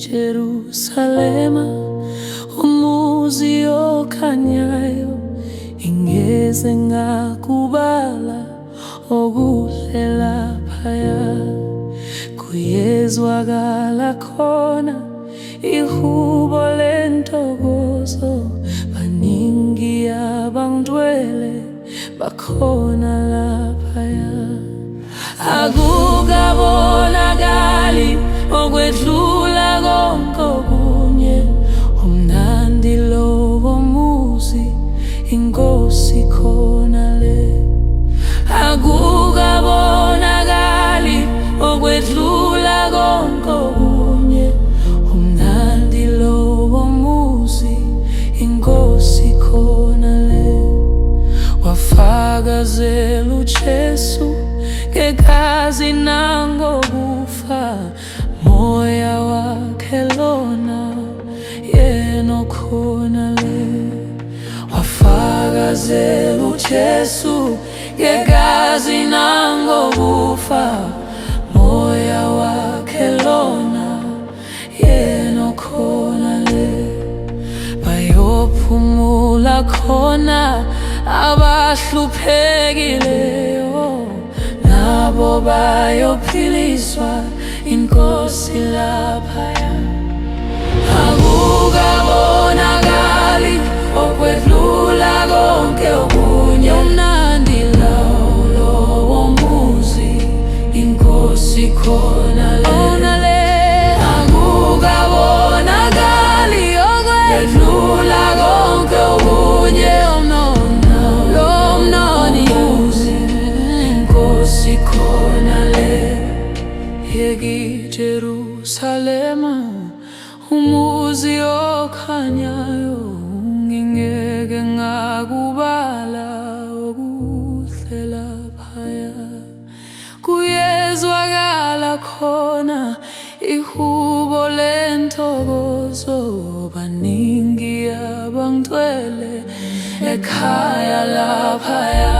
Jerusalema, umuzi okhanyayo, ingeze ngakubala okuhle laphaya. Kuyezwakala khona ihubo lentokozo, baningi abangcwele bakhona laphaya. Akukabonakali okwedlula konke okunye, umnandi lowo muzi, inkosi khona le. Akukabonakali okwedlula konke okunye, umnandi lowo muzi, inkosi khona le. Wafakazela uJesu ngegazi nangokufa, moya wakhe lona yena okhona le. Wafakazela uJesu ngegazi nangokufa, moya wakhe lona yena okhona le. Bayophumula khona abahluphekileyo, nabo bayophiliswa inkosi laphaya. Akukabonakali okwedlula konke okunye, umnandi lowo muzi, inkosi khona le. Akukabonakali okwedlula konke okunye, khona le. Jerusalema, umuzi okhanyayo, ngingeke ngakubala okuhle laphaya. Kuyezwakala khona ihubo lentokozo, baningi abangcwele ekhaya laphaya.